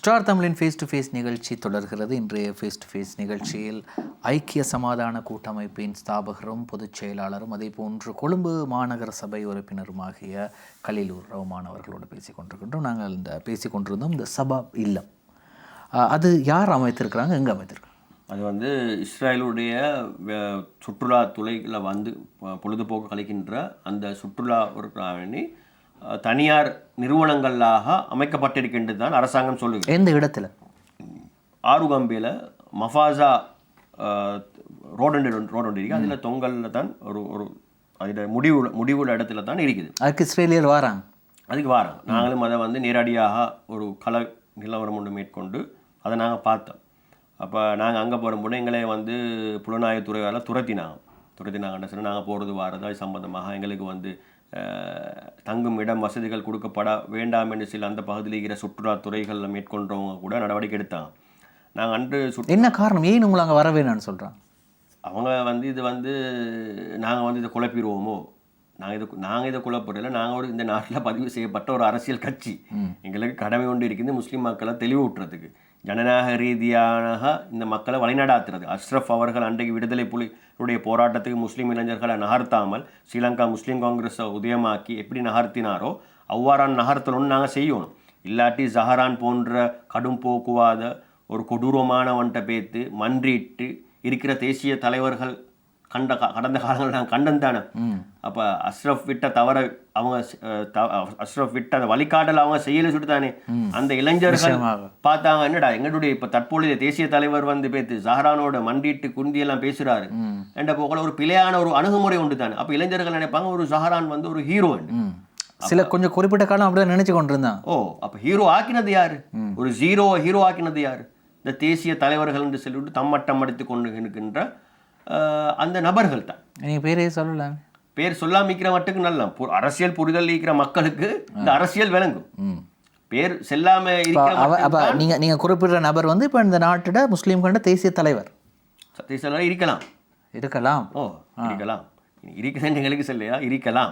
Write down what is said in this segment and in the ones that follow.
Star தமிழின் face to face நிகழ்ச்சி தொடர்கிறது. இன்றைய ஃபேஸ் டு ஃபேஸ் நிகழ்ச்சியில் ஐக்கிய சமாதான கூட்டமைப்பின் ஸ்தாபகரும் பொதுச் செயலாளரும் அதே போன்று கொழும்பு மாநகர சபை உறுப்பினருமாகிய கலீலுர் ரஹ்மான் அவர்களோடு பேசிக்கொண்டிருக்கின்றோம். நாங்கள் இந்த பேசிக்கொண்டிருந்தோம் இந்த சபா இல்லம், அது யார் அமைத்திருக்கிறாங்க, எங்கே அமைத்திருக்காங்க? அது இஸ்ரேலுடைய சுற்றுலாத்துறையில் பொழுதுபோக்கு கழிக்கின்ற அந்த சுற்றுலாவுக்காக தனியார் நிறுவனங்களாக அமைக்கப்பட்டிருக்கின்றது தான் அரசாங்கம் சொல்லுது. எந்த இடத்துல? ஆறுகம்பியில் மஃபாசா ரோடு இருக்கு. அதில் தொங்கலில் தான் ஒரு அதில் முடிவுள்ள இடத்துல தான் இருக்குது. அதுக்கு இஸ்ரேலியர் வாராங்க, அதுக்கு வாராங்க. நாங்களும் அதை நேரடியாக ஒரு கல நிலவரம் ஒன்று மேற்கொண்டு அதை நாங்கள் பார்த்தோம். அப்போ நாங்கள் அங்கே போகும்போது எங்களை புலனாய்வுத்துறையால் துரத்தினாங்கன்னு சொல்லி நாங்கள் போகிறது வாரது அது சம்பந்தமாக எங்களுக்கு தங்கும் இடம் வசதிகள் கொடுக்கப்பட வேண்டாம் என்று சில அந்த பகுதியில் இருக்கிற சுற்றுலாத்துறைகளில் மேற்கொண்டவங்க கூட நடவடிக்கை எடுத்தாங்க. நாங்கள் அன்று என்ன காரணம், ஏன் உங்களை அங்கே வர வேணான்னு சொல்கிறாங்க? அவங்க நாங்கள் இதை குழப்பிடுவோமோ, நாங்கள் இதை குழப்பதில்லை, நாங்கள் இந்த நாட்டில் பதிவு செய்யப்பட்ட ஒரு அரசியல் கட்சி, எங்களுக்கு கடமை கொண்டு இருக்குது முஸ்லீம் மக்களை தெளிவூட்டுறதுக்கு, ஜனநாயக ரீதியாக இந்த மக்களை வழிநடாத்துறது. அஷ்ரஃப் அவர்கள் அன்றைக்கு விடுதலை புலிகளுடைய போராட்டத்துக்கு முஸ்லீம் இளைஞர்களை நகர்த்தாமல் ஸ்ரீலங்கா முஸ்லீம் காங்கிரஸை உதயமாக்கி எப்படி நகர்த்தினாரோ அவ்வாறான நகர்த்தணும்னு நாங்கள் செய்யணும். இல்லாட்டி ஜஹரான் போன்ற கடும் போக்குவாத ஒரு கொடூரமானவன்ட்ட பேத்து மன்றிட்டு இருக்கிற தேசிய தலைவர்கள் கடந்த காலங்கள் நாங்கள் கண்டம் தானே. அப்போ அஷ்ரஃப் விட்ட தவற அவங்க அஷ்ரஃப் விட்ட அந்த வழிகாட்டல் அவங்க செய்யலை சுட்டு தானே அந்த இளைஞர்கள் பார்த்தாங்க. என்னடா எங்களுடைய இப்போ தற்பொழுதைய தேசிய தலைவர் பேத்து ஜஹரானோட மண்டிட்டு குந்தியெல்லாம் பேசுறாரு என்ற போல ஒரு பிழையான ஒரு அணுகுமுறை உண்டு தானே. அப்போ இளைஞர்கள் நினைப்பாங்க ஒரு ஜஹரான் ஒரு ஹீரோ. சில கொஞ்சம் குறிப்பிட்ட காலம் அப்படிதான் நினைச்சு கொண்டிருந்தான். அப்போ ஹீரோ ஆக்கினது யாரு? ஒரு ஹீரோ ஆக்கினது யாரு? இந்த தேசிய தலைவர்கள் என்று சொல்லிவிட்டு தம்மட்டம் அடித்து கொண்டு இருக்கின்ற அந்த நபர்கள் தான். நீங்கள் பேரே சொல்லலாம், பேர் சொல்லாமிக்கிற மட்டுக்கு நல்லா அரசியல் புரிதல் இருக்கிற மக்களுக்கு இந்த அரசியல் விளங்கும். பேர் செல்லாம நீங்க குறிப்பிடுற நபர் இப்போ இந்த நாட்டோட முஸ்லீம் கண்ட தேசிய தலைவர் இருக்கலாம். இருக்குதுன்னு எங்களுக்கு சொல்லையா இருக்கலாம்.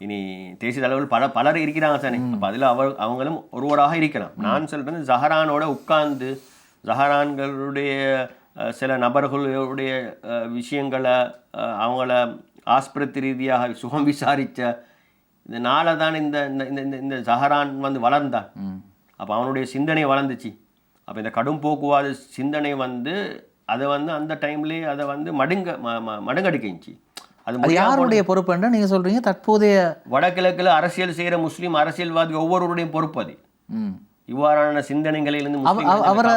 இனி தேசிய தலைவர்கள் பலர் இருக்கிறாங்க தானே. அப்போ அதில் அவங்களும் ஒருவராக இருக்கலாம். நான் சொல்றேன் ஜஹரானோட உட்கார்ந்து ஜஹரான்களுடைய சில நபர்களுடைய விஷயங்களை அவங்கள ஆஸ்பத்திரி ரீதியாக சுகம் விசாரித்த இந்த நாளை தான் இந்த ஜஹரான் வளர்ந்தான். அப்போ அவனுடைய சிந்தனை வளர்ந்துச்சு. அப்போ இந்த கடும் போக்குவாத சிந்தனை அதை அந்த டைம்லேயே அதை மடங்கடிக்கிச்சு. அது யாருடைய பொறுப்பு என்று நீங்கள் சொல்கிறீங்க? தற்போதைய வடகிழக்கில் அரசியல் செய்கிற முஸ்லீம் அரசியல்வாதி ஒவ்வொருவருடையும் பொறுப்பு அது. இவ்வாறான சிந்தனைகளிலிருந்து அவரை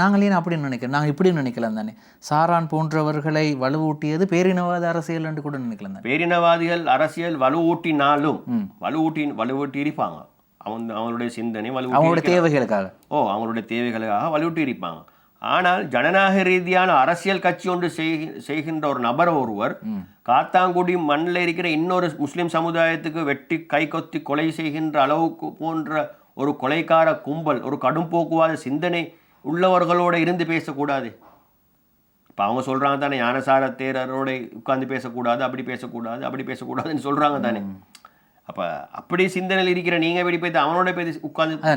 நாங்கள் ஏன் அப்படின்னு நினைக்கிறோம்? நாங்கள் இப்படி நினைக்கலாம் தானே. சாரான் போன்றவர்களை வலுவூட்டியது பேரினவாத அரசியல் என்று கூட நினைக்கலாம் தானே. பேரினவாதிகள் அரசியல் வலுவூட்டினாலும் வலுவூட்டி இருப்பாங்க. அவங்களுடைய சிந்தனை அவங்களுடைய தேவைகளுக்காக அவங்களுடைய தேவைகளுக்காக வலுவூட்டி இருப்பாங்க. ஆனால் ஜனநாயக ரீதியான அரசியல் கட்சி ஒன்று செய்கின்ற ஒரு நபர் ஒருவர் காத்தாங்குடி மண்ணில் இருக்கிற இன்னொரு முஸ்லிம் சமுதாயத்துக்கு வெட்டி கை கொத்தி கொலை செய்கின்ற அளவுக்கு போன்ற ஒரு கொலைக்கார கும்பல், ஒரு கடும் போக்குவாத சிந்தனை உள்ளவர்களோட இருந்து பேசக்கூடாது. இப்போ அவங்க சொல்கிறாங்க தானே ஞானசார தேரரோட உட்கார்ந்து பேசக்கூடாது, அப்படி பேசக்கூடாதுன்னு சொல்கிறாங்க தானே. அப்போ அப்படி சிந்தனையில் இருக்கிற நீங்கள் எப்படி போய் அவனோட போய் உட்கார்ந்து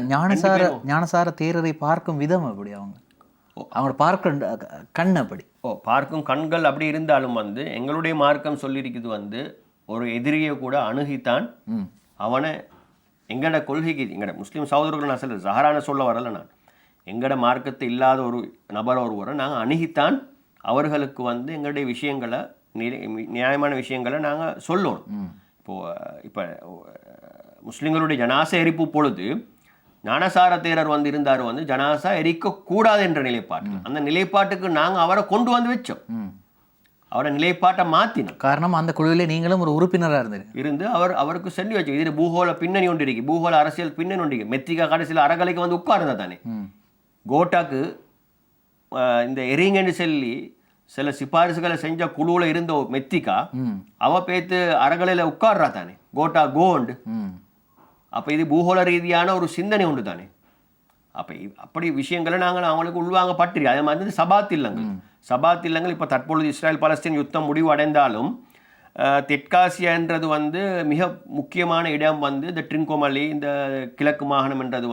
ஞானசார தேரரை பார்க்கும் விதம் அப்படி அவங்க பார்க்க கண் அப்படி பார்க்கும் கண்கள் அப்படி இருந்தாலும் எங்களுடைய மார்க்கம் சொல்லியிருக்குது ஒரு எதிரியை கூட அணுகித்தான் அவனை எங்களோட கொள்கைக்கு எங்களோட முஸ்லீம் சகோதரர்கள் நான் சொல்ல ஜஹரான சொல்ல வரல, நான் எங்களோட மார்க்கத்தை இல்லாத ஒரு நபர் ஒருவரை நாங்கள் அணுகித்தான் அவர்களுக்கு எங்களுடைய விஷயங்களை நியாயமான விஷயங்களை நாங்கள் சொல்லணும். இப்போ முஸ்லீம்களுடைய ஜனாசா எரிப்பு பொழுது ஞானசார தேரர் இருந்தார் ஜனாசா எரிக்கக்கூடாது என்ற நிலைப்பாட்டு. அந்த நிலைப்பாட்டுக்கு நாங்கள் அவரை கொண்டு வச்சோம். அவரை நிலைப்பாட்டை மாற்றினோம். காரணம் அந்த குழுவில் நீங்களும் ஒரு உறுப்பினராக இருந்து அவருக்கு சென்று வச்சு இதில் பூகோள பின்னணி ஒன்று இருக்கு, பூகோள அரசியல் பின்னணி ஒன்று இருக்கு. மெத்திகா கடைசியில் அறகலைக்கு உட்கார்ந்தா தானே. கோட்டாக்கு இந்த எரிங்கன்னு சொல்லி சில சிபாரிசுகளை செஞ்ச குழுவில் இருந்த மெத்திகா அவ பேத்து அறகலையில் உட்கார்றா தானே. கோட்டா கோண்டு. அப்போ இது பூகோள ரீதியான ஒரு சிந்தனை உண்டு தானே. அப்போ அப்படி விஷயங்களை நாங்கள் அவங்களுக்கு உள்வாங்க பட்டிருக்கு. அதே மாதிரி சபாத் இல்லங்கள் இப்போ தற்பொழுது இஸ்ரேல் பாலஸ்தீன் யுத்தம் முடிவு அடைந்தாலும் தெற்காசியான்றது மிக முக்கியமான இடம் இந்த ட்ரிங்கோமலி இந்த கிழக்கு மாகாணம் என்றது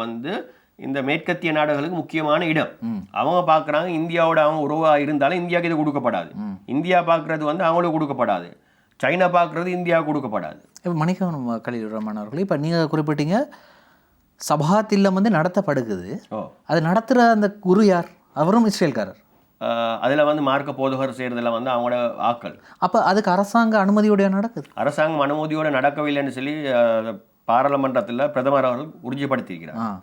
இந்த மேற்கத்திய நாடுகளுக்கு முக்கியமான இடம். அவங்க பார்க்குறாங்க இந்தியாவோட அவங்க உறவாக இருந்தாலும் இந்தியாவுக்கு இது கொடுக்கப்படாது. இந்தியா பார்க்குறது வந்து அவங்களுக்கு கொடுக்கப்படாது. சைனா பார்க்குறது இந்தியாவுக்கு கொடுக்கப்படாது. இப்போ மணிகண்டன் கலீல் ரஹ்மான் அவர்கள், இப்போ நீங்கள் குறிப்பிட்டீங்க சபாத் இல்லம் வந்து நடத்தப்படுகிறது. அது நடத்துகிற அந்த குரு யார்? அவரும் இஸ்ரேல்காரர். அதில் வந்து மார்க்க போதகர் செய்கிறதுல வந்து அவங்களோட ஆக்கள். அப்போ அதுக்கு அரசாங்க அனுமதியோட நடக்குது? அரசாங்கம் அனுமதியோடு நடக்கவில்லைன்னு சொல்லி பாராளுமன்றத்தில் பிரதமர் அவர்கள் உறுதிப்படுத்தியிருக்கிறார்.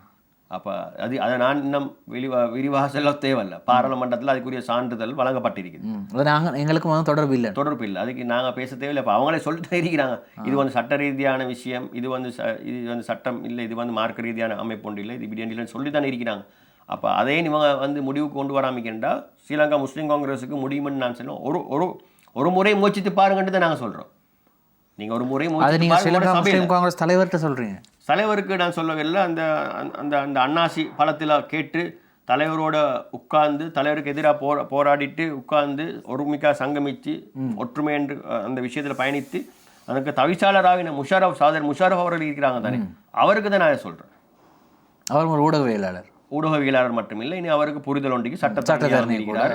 அப்போ அதை நான் இன்னும் விரிவாக சொல்ல தேவையில்லை. பாராளுமன்றத்தில் அதுக்குரிய சான்றிதழ் வழங்கப்பட்டிருக்குது. நாங்கள் எங்களுக்கு தொடர்பு இல்லை, அதுக்கு நாங்கள் பேச தேவையில்லை. இப்போ அவங்களே சொல்லிட்டு இருக்கிறாங்க, இது வந்து சட்ட ரீதியான விஷயம், இது வந்து சட்டம் இல்லை, இது வந்து மார்க்க ரீதியான அமைப்பு ஒன்று இல்லை, இது இப்படி இல்லைன்னு சொல்லி தானே இருக்கிறாங்க. அப்போ அதே இவங்க வந்து முடிவுக்கு கொண்டு வராமிக்கின்றா ஸ்ரீலங்கா முஸ்லீம் காங்கிரஸுக்கு முடியுமென்னு நான் சொல்லுவோம். ஒரு முறை முயற்சித்து பாருங்கன்னு தான் நாங்கள் சொல்கிறோம். நீங்கள் ஒரு முறை காங்கிரஸ் தலைவர்கிட்ட சொல்கிறீங்க. தலைவருக்கு நான் சொல்லவில்லை. அந்த அந்த அந்த அன்னாசி பழத்தில் கேட்டு தலைவரோட உட்கார்ந்து தலைவருக்கு எதிராக போராடிட்டு உட்கார்ந்து ஒருமிக்கா சங்கமித்து ஒற்றுமை என்று அந்த விஷயத்தில் பயணித்து அதுக்கு தவிசாளராக முஷாரஃப் அவர்கள் இருக்கிறாங்க தானே, அவருக்கு தான் நான் சொல்கிறேன். அவர் ஒரு ஊடகவியலாளர் மட்டுமில்லை, இனி அவருக்கு புரிதல் ஒன்றைக்கு சட்டத்தரணி இருக்கிறார்.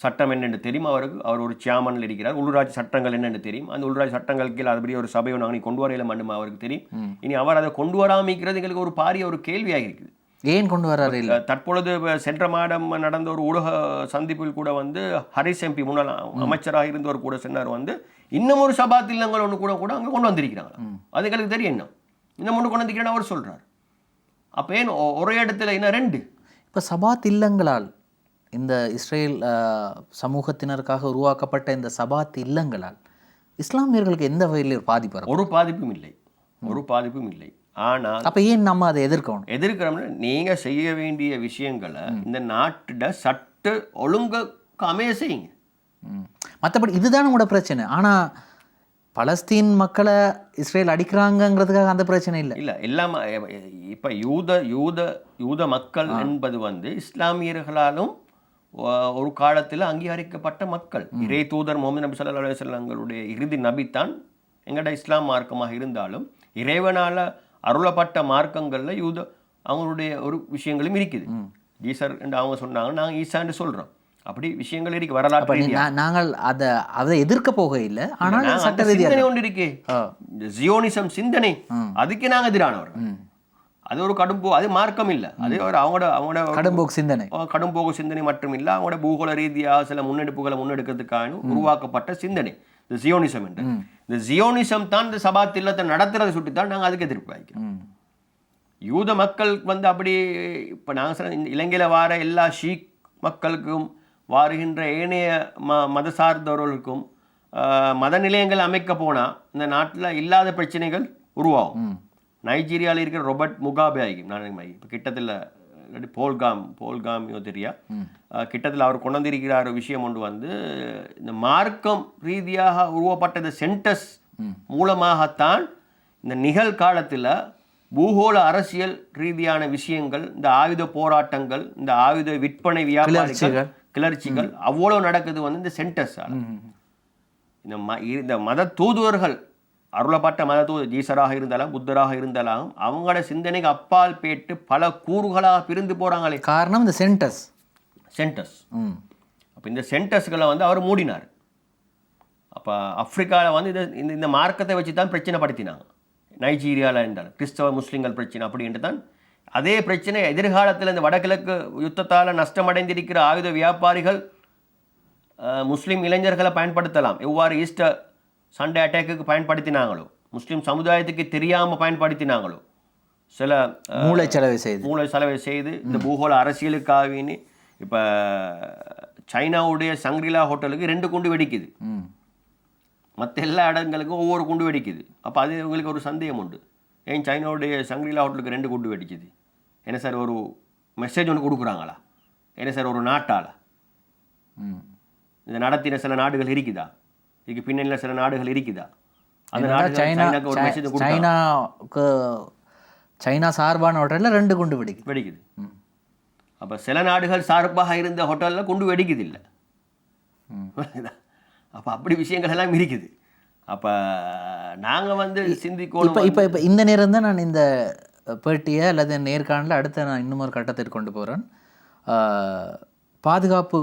சட்டம் என்னென்று தெரியும் அவருக்கு. அவர் ஒரு சேர்மனில் இருக்கிறார். உள்ளூராட்சி சட்டங்கள் என்னென்று தெரியும். அந்த உள்ளூராட்சி சட்டங்கள் கீழே அதுபடி ஒரு சபையை நாங்கள் கொண்டு வரையில மட்டும் அவருக்கு தெரியும். இனி அவர் அதை கொண்டு வராமிக்கிறது எங்களுக்கு ஒரு பாரிய ஒரு கேள்வியாக இருக்குது. ஏன் கொண்டு வராரு இல்லை? தற்பொழுது சென்ற மாதம் நடந்த ஒரு ஊடக சந்திப்பில் கூட வந்து ஹரிஸ் எம்பி முன்னாள் அமைச்சராக இருந்தவர் கூட சொன்னார் வந்து இன்னும் ஒரு சபாத் இல்லங்கள் ஒன்று கூட அங்கே கொண்டு வந்திருக்கிறாங்க. அது எங்களுக்கு தெரியும். இன்னும் ஒன்று கொண்டு வந்திருக்கிறேன்னு அவர் சொல்கிறார். அப்போ ஏன் ஒரே இடத்துல என்ன ரெண்டு? இப்போ சபாத் இல்லங்களால் இந்த இஸ்ரேல் சமூகத்தினருக்காக உருவாக்கப்பட்ட இந்த சபாத் இல்லங்களால் இஸ்லாமியர்களுக்கு எந்த வகையில் பாதிப்பு? ஒரு பாதிப்பும் இல்லை. ஆனால் அப்போ ஏன் நம்ம அதை எதிர்க்கிறோம்னா நீங்கள் செய்ய வேண்டிய விஷயங்களை இந்த நாட்டில் சட்ட ஒழுங்குக்கு அமைய செய்யுங்க. மற்றபடி இதுதான் நம்மளோட பிரச்சனை. ஆனால் பலஸ்தீன் மக்களை இஸ்ரேல் அடிக்கிறாங்கிறதுக்காக அந்த பிரச்சனை இல்லை. எல்லாம் இப்போ யூத மக்கள் என்பது வந்து இஸ்லாமியர்களாலும் ஒரு காலத்தில் அங்கீகரிக்கப்பட்ட மக்கள். இறை தூதர் முஹம்மது நபி ஸல்லல்லாஹு அலைஹி வஸல்லங்களுடைய இறுதி நபித்தான் எங்கள்ட இஸ்லாம் மார்க்கமாக இருந்தாலும் இறைவனால் அருளப்பட்ட மார்க்கங்களில் அவங்களுடைய ஒரு விஷயங்களும் இருக்குது. ஈசர் என்று அவங்க சொன்னாங்க, நாங்கள் ஈசான்னு சொல்கிறோம். அப்படி விஷயங்கள் இருக்கு வரலாற்று. நாங்கள் அதை எதிர்க்க போக இல்லை. ஆனால் சிந்தனை ஒன்று இருக்கு, ஜியோனிசம் சிந்தனை, அதுக்கு நாங்கள் எதிரானவர்கள். அது ஒரு அது மார்க்கம் இல்லை. அது அவங்களோட கடும்போக்கு சிந்தனை மட்டும் இல்லை, அவங்களோட பூகோள ரீதியாக சில முன்னெடுப்புகளை முன்னெடுக்கிறதுக்கான உருவாக்கப்பட்ட சிந்தனை இந்த ஜியோனிசம் என்று. இந்த ஜியோனிசம் தான் இந்த சபாத் இல்லத்தை நடத்துறதை சுட்டித்தான் நாங்கள் அதுக்கு எதிர்ப்பு வைக்கிறோம். யூத மக்கள் வந்து அப்படி இப்போ நாங்கள் சொல்ல இலங்கையில் வார எல்லா ஷீக் மக்களுக்கும் வாருகின்ற ஏனைய மத சார்ந்தவர்களுக்கும் மத நிலையங்கள் அமைக்க போனால் இந்த நாட்டில் இல்லாத பிரச்சனைகள் உருவாகும். நைஜீரியாவில் இருக்கிற ரொபர்ட் முகாபே நான் இப்போ கிட்டத்தில் போல்காமியோ தெரியா கிட்டத்தில் அவர் கொண்டு வந்திருக்கிறார் விஷயம் ஒன்று வந்து இந்த மார்க்கம் ரீதியாக உருவப்பட்ட இந்த சென்டஸ் மூலமாகத்தான் இந்த நிகழ்காலத்தில் பூகோள அரசியல் ரீதியான விஷயங்கள், இந்த ஆயுத போராட்டங்கள், இந்த ஆயுத விற்பனை வியாபாரிகள் கிளர்ச்சிகள் அவ்வளோ நடக்குது வந்து இந்த சென்டஸ். இந்த மத தூதுவர்கள் அருளப்பட்ட மத தூதர் ஜீசராக இருந்தாலும் புத்தராக இருந்தாலும் அவங்களோட சிந்தனைக்கு அப்பால் போயிட்டு பல கூறுகளாக பிரிந்து போகிறாங்களே. காரணம் இந்த சென்டஸ். அப்போ இந்த சென்டஸ்களை வந்து அவர் மூடினார். அப்போ ஆப்பிரிக்காவில் வந்து இந்த மார்க்கத்தை வச்சு தான் பிரச்சனை படுத்தினாங்க. நைஜீரியாவில் இருந்தாலும் கிறிஸ்தவ முஸ்லீம்கள் பிரச்சனை அப்படின்ட்டு தான். அதே பிரச்சனை எதிர்காலத்தில் இந்த வடகிழக்கு யுத்தத்தால் நஷ்டமடைந்திருக்கிற ஆயுத வியாபாரிகள் முஸ்லீம் இளைஞர்களை பயன்படுத்தலாம். எவ்வாறு ஈஸ்டர் சண்டே அட்டாக்கு பயன்படுத்தினாங்களோ, முஸ்லீம் சமுதாயத்துக்கு தெரியாமல் பயன்படுத்தினாங்களோ, சில மூளை செலவை செய்து இந்த பூகோள அரசியலுக்காகவின்னு இப்போ சைனாவுடைய சங்க்ரிலா ஹோட்டலுக்கு 2 குண்டு வெடிக்குது, மற்ற எல்லா இடங்களுக்கும் ஒவ்வொரு குண்டு வெடிக்குது. அப்போ அது உங்களுக்கு ஒரு சந்தேகம் உண்டு, ஏன் சைனாவுடைய சங்க்ரிலா ஹோட்டலுக்கு 2 குண்டு வெடிக்குது? என்ன சார் ஒரு மெசேஜ் ஒன்று கொடுக்குறாங்களா? என்ன சார் ஒரு நாட்டால் இந்த நடத்தின சில நாடுகள் இருக்குதா? இதுக்கு பின்னணியில் சில நாடுகள் இருக்குதா? அந்த நாடுக்கு ஒரு மெசேஜ் கொடுக்குறாங்க. சைனா சார்பான ஹோட்டலில் 2 குண்டு வெடிக்குது. அப்போ சில நாடுகள் சார்பாக இருந்த ஹோட்டலில் குண்டு வெடிக்குது இல்லை. அப்போ அப்படி விஷயங்கள் எல்லாம் இருக்குது. அப்போ நாங்கள் வந்து சிந்திக்கணும். இப்போ இந்த நேரம் தான் நான் இந்த பேட்டியை அல்லது நேர்காணல அடுத்த நான் இன்னும் ஒரு கட்டத்திற்கு கொண்டு போகிறேன். பாதுகாப்பு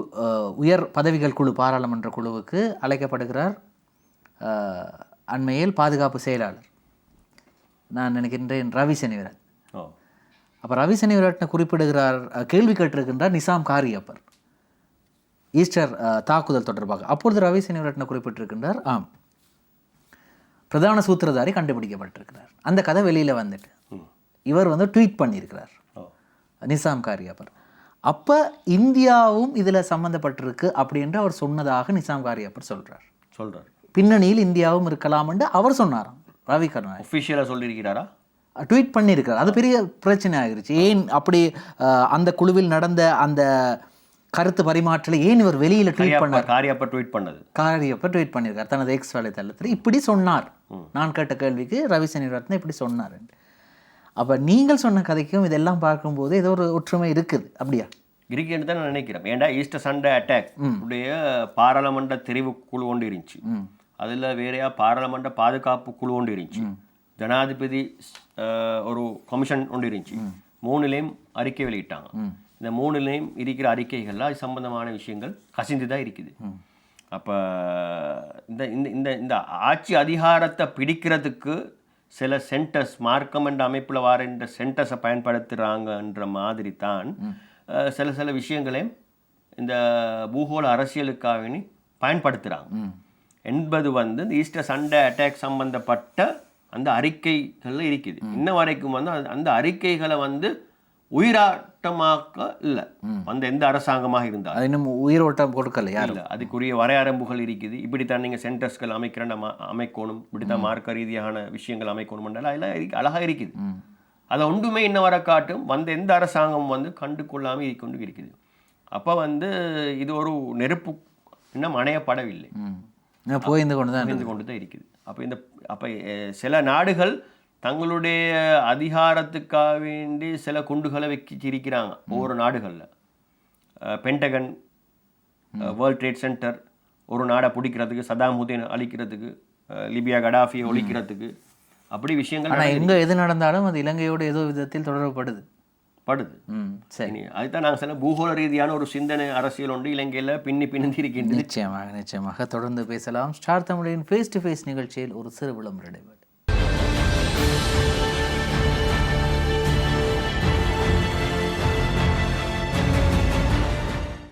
உயர் பதவிகள் குழு பாராளுமன்ற குழுவுக்கு அழைக்கப்படுகிறார் அண்மையில் பாதுகாப்பு செயலாளர், நான் நினைக்கின்றேன் ரவி செனிவரத். அப்போ ரவி செனிவரட்னை குறிப்பிடுகிறார், கேள்வி கேட்டிருக்கின்றார் நிசாம் காரியப்பர் ஈஸ்டர் தாக்குதல் தொடர்பாக. அப்பொழுது ரவி செனிவரட்னை குறிப்பிட்டிருக்கின்றார், ஆம் பிரதான சூத்திரதாரி கண்டுபிடிக்கப்பட்டிருக்கிறார். அந்த கதை வெளியில் வந்துட்டு இவர் ட்வீட் பண்ணியிருக்கிறார் நிசாம் காரியப்பர். அப்போ இந்தியாவும் இதில் சம்மந்தப்பட்டிருக்கு அப்படின்ற அவர் சொன்னதாக நிசாம் காரியப்பர் சொல்கிறார். பின்னணியில் இந்தியாவும் இருக்கலாம் என்று அவர் சொன்னாராம். ரவி கருணாநிதி ஒஃபிஷியலாக சொல்லியிருக்கிறாரா? ட்வீட் பண்ணியிருக்கிறார். அது பெரிய பிரச்சனை ஆகிருச்சு. ஏன் அப்படி அந்த குழுவில் நடந்த அந்த கருத்து பரிமாற்றலை ஏன் இவர் வெளியில் ட்வீட் பண்ணார்? காரியப்பர் ட்வீட் பண்ணியிருக்கார் தனது எக்ஸ் வலைத்தளத்தில். இப்படி சொன்னார், நான் கேட்ட கேள்விக்கு ரவி செனிவரத்ன இப்படி சொன்னார். அப்போ நீங்கள் சொன்ன கதைக்கும் இதெல்லாம் பார்க்கும்போது ஏதோ ஒரு ஒற்றுமை இருக்குது. அப்படியா? இருக்குன்னு தான் நான் நினைக்கிறேன். ஏன்டா ஈஸ்டர் சண்டே அட்டாக் உடைய பாராளுமன்ற தெரிவு குழு ஒன்று இருந்துச்சு, அதில் வேறையா பாராளுமன்ற பாதுகாப்பு குழு ஒன்று இருந்துச்சு, ஜனாதிபதி ஒரு கமிஷன் ஒன்று இருந்துச்சு. 3லேயும் அறிக்கை வெளியிட்டாங்க. இந்த 3லேயும் இருக்கிற அறிக்கைகள்லாம் அது சம்பந்தமான விஷயங்கள் கசிந்து தான் இருக்குது. அப்போ இந்த இந்த இந்த ஆட்சி அதிகாரத்தை பிடிக்கிறதுக்கு சில சென்டர்ஸ் மார்க்கம் என்ற அமைப்பில் வர இந்த சென்டர்ஸை பயன்படுத்துகிறாங்கன்ற மாதிரி தான் சில விஷயங்களையும் இந்த பூகோள அரசியலுக்காக பயன்படுத்துகிறாங்க என்பது இந்த ஈஸ்டர் சண்டே அட்டாக் சம்பந்தப்பட்ட அந்த அறிக்கைகள் இருக்குது. இன்ன வரைக்கும் அந்த அறிக்கைகளை உயிராட்டமாக்க இல்லை எந்த அரசாங்கமாக இருந்தால் இன்னும் உயிரோட்டம் கொடுக்கலையா இல்லை. அதுக்குரிய வரையரம்புகள் இருக்குது. இப்படித்தான் நீங்கள் சென்டர்ஸ்கள் அமைக்கணும், இப்படித்தான் மார்க்க ரீதியான விஷயங்கள் அமைக்கணும் அதெல்லாம் அழகாக இருக்குது. அதை ஒன்றுமே இன்ன வர காட்டும் எந்த அரசாங்கம் கண்டு கொள்ளாமல் கொண்டு இருக்குது. அப்போ இது ஒரு நெருப்பு இன்னும் அணையப்படவில்லை, போய்ந்து கொண்டு தான் இருக்குது. அப்போ சில நாடுகள் தங்களுடைய அதிகாரத்துக்காக வேண்டி சில குண்டுகளை வச்சிருக்கிறாங்க ஒவ்வொரு நாடுகளில். பென்டகன், வேர்ல்ட் ட்ரேட் சென்டர் ஒரு நாடை பிடிக்கிறதுக்கு, சதாம் ஹுசேன் அழிக்கிறதுக்கு, லிபியா கடாஃபியை ஒழிக்கிறதுக்கு, அப்படி விஷயங்கள். ஆனால் எங்கே எது நடந்தாலும் அது இலங்கையோடு ஏதோ விதத்தில் தொடர்படுது. சரி, அதுதான் நாங்கள் சில பூகோள ரீதியான ஒரு சிந்தனை அரசியல் ஒன்று இலங்கையில் பின்னி இருக்கின்றது. நிச்சயமாக தொடர்ந்து பேசலாம். ஸ்டார் தமிழின் ஃபேஸ் டு ஃபேஸ் நிகழ்ச்சியில் ஒரு சிறு விளம்பர இடைவேளை.